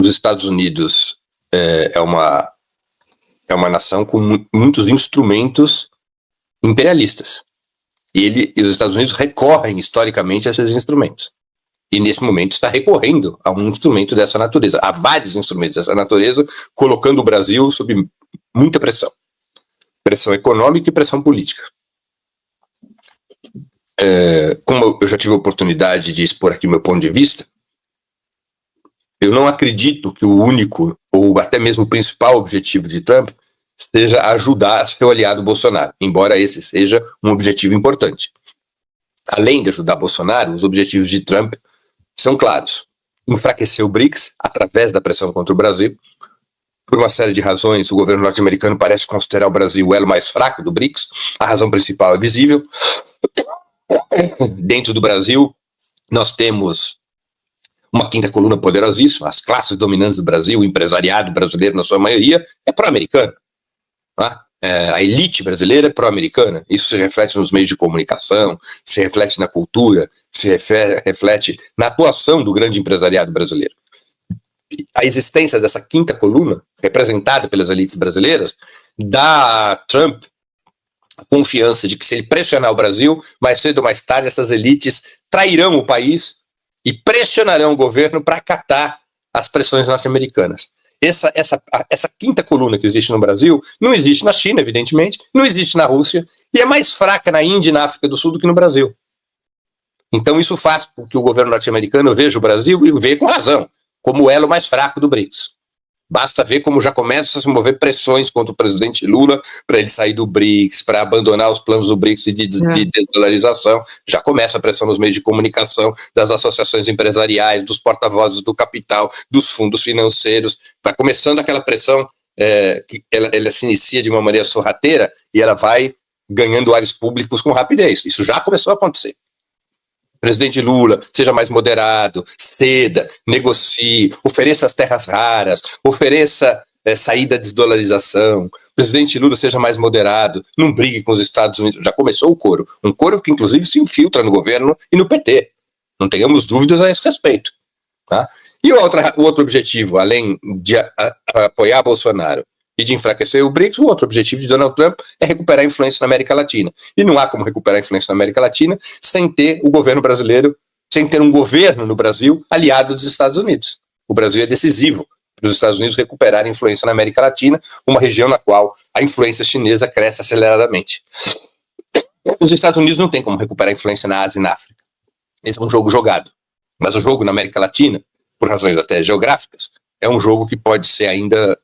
os Estados Unidos é uma nação com muitos instrumentos imperialistas. E os Estados Unidos recorrem historicamente a esses instrumentos. E nesse momento está recorrendo a um instrumento dessa natureza, a vários instrumentos dessa natureza, colocando o Brasil sob muita pressão. Pressão econômica e pressão política. Como eu já tive a oportunidade de expor aqui meu ponto de vista, eu não acredito que o único, ou até mesmo o principal objetivo de Trump seja ajudar seu aliado Bolsonaro, embora esse seja um objetivo importante. Além de ajudar Bolsonaro, os objetivos de Trump são claros. Enfraquecer o BRICS através da pressão contra o Brasil. Por uma série de razões, o governo norte-americano parece considerar o Brasil o elo mais fraco do BRICS. A razão principal é visível. Dentro do Brasil, nós temos uma quinta coluna poderosíssima. As classes dominantes do Brasil, o empresariado brasileiro, na sua maioria, é pró-americano. Tá? A elite brasileira é pró-americana. Isso se reflete nos meios de comunicação, se reflete na cultura, se reflete na atuação do grande empresariado brasileiro. A existência dessa quinta coluna, representada pelas elites brasileiras, dá a Trump a confiança de que, se ele pressionar o Brasil, mais cedo ou mais tarde, essas elites trairão o país e pressionarão o governo para acatar as pressões norte-americanas. Essa quinta coluna que existe no Brasil não existe na China, evidentemente, não existe na Rússia, e é mais fraca na Índia e na África do Sul do que no Brasil. Então isso faz com que o governo norte-americano veja o Brasil, e veja com razão, como o elo mais fraco do BRICS. Basta ver como já começam a se mover pressões contra o presidente Lula para ele sair do BRICS, para abandonar os planos do BRICS de desdolarização. Já começa a pressão nos meios de comunicação, das associações empresariais, dos porta-vozes do capital, dos fundos financeiros. Vai começando aquela pressão, que ela se inicia de uma maneira sorrateira e ela vai ganhando áreas públicos com rapidez. Isso já começou a acontecer. Presidente Lula, seja mais moderado, ceda, negocie, ofereça as terras raras, ofereça saída à desdolarização. Presidente Lula, seja mais moderado, não brigue com os Estados Unidos. Já começou o coro. Um coro que, inclusive, se infiltra no governo e no PT. Não tenhamos dúvidas a esse respeito. Tá? E o outro objetivo, além de apoiar Bolsonaro e de enfraquecer o BRICS, o outro objetivo de Donald Trump é recuperar a influência na América Latina. E não há como recuperar a influência na América Latina sem ter o governo brasileiro, sem ter um governo no Brasil aliado dos Estados Unidos. O Brasil é decisivo para os Estados Unidos recuperarem influência na América Latina, uma região na qual a influência chinesa cresce aceleradamente. Os Estados Unidos não têm como recuperar a influência na Ásia e na África. Esse é um jogo jogado. Mas o jogo na América Latina, por razões até geográficas, é um jogo que pode ser ainda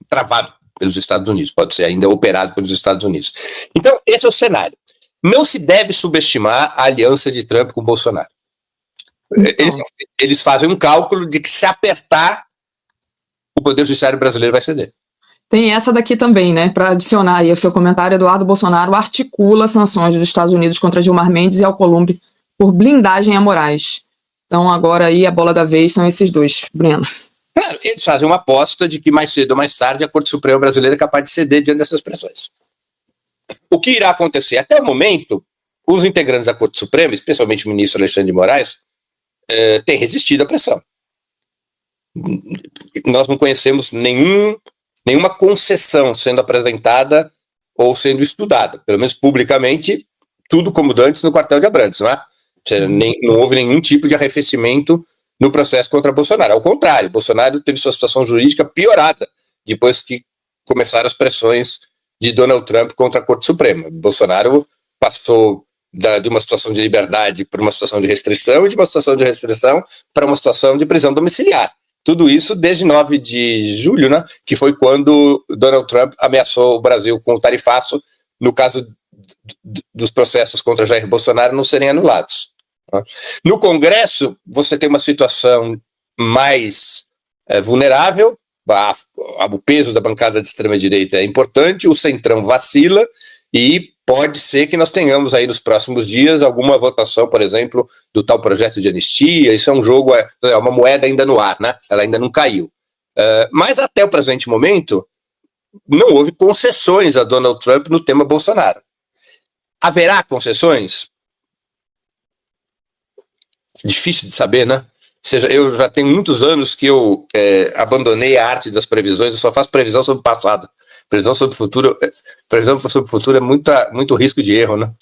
travado pelos Estados Unidos, pode ser ainda operado pelos Estados Unidos. Então, esse é o cenário. Não se deve subestimar a aliança de Trump com Bolsonaro. Eles fazem um cálculo de que, se apertar, o Poder Judiciário brasileiro vai ceder. Tem essa daqui também, né? Para adicionar aí o seu comentário, Eduardo Bolsonaro articula sanções dos Estados Unidos contra Gilmar Mendes e Alcolumbre por blindagem a Moraes. Então, agora aí a bola da vez são esses dois, Breno. Claro, eles fazem uma aposta de que mais cedo ou mais tarde a Corte Suprema Brasileira é capaz de ceder diante dessas pressões. O que irá acontecer? Até o momento, os integrantes da Corte Suprema, especialmente o ministro Alexandre de Moraes, têm resistido à pressão. Nós não conhecemos nenhuma concessão sendo apresentada ou sendo estudada, pelo menos publicamente, tudo como dantes no quartel de Abrantes, não é? Não houve nenhum tipo de arrefecimento no processo contra Bolsonaro. Ao contrário, Bolsonaro teve sua situação jurídica piorada depois que começaram as pressões de Donald Trump contra a Corte Suprema. Bolsonaro passou de uma situação de liberdade para uma situação de restrição, e de uma situação de restrição para uma situação de prisão domiciliar. Tudo isso desde 9 de julho, né, que foi quando Donald Trump ameaçou o Brasil com o tarifaço, no caso dos processos contra Jair Bolsonaro não serem anulados. No Congresso, você tem uma situação mais vulnerável, o peso da bancada de extrema-direita é importante, o centrão vacila, e pode ser que nós tenhamos aí nos próximos dias alguma votação, por exemplo, do tal projeto de anistia. Isso é um jogo, é uma moeda ainda no ar, né? Ela ainda não caiu. Mas até o presente momento, não houve concessões a Donald Trump no tema Bolsonaro. Haverá concessões? Difícil de saber, né? seja, eu já tenho muitos anos que eu abandonei a arte das previsões, eu só faço previsão sobre o passado. Previsão sobre o futuro, previsão sobre o futuro é muito risco de erro, né?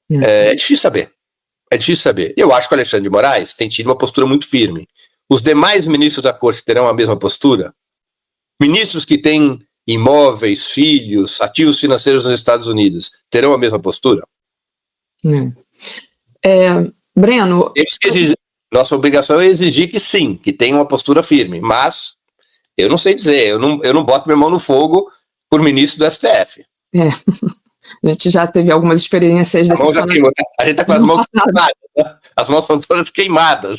É difícil saber. É difícil saber. Eu acho que o Alexandre de Moraes tem tido uma postura muito firme. Os demais ministros da corte terão a mesma postura? Ministros que têm imóveis, filhos, ativos financeiros nos Estados Unidos, terão a mesma postura? Breno... Nossa obrigação é exigir que sim, que tenha uma postura firme, mas eu não sei dizer, eu não boto minha mão no fogo por ministro do STF. A gente já teve algumas experiências A gente está com as mãos queimadas, né? As mãos são todas queimadas.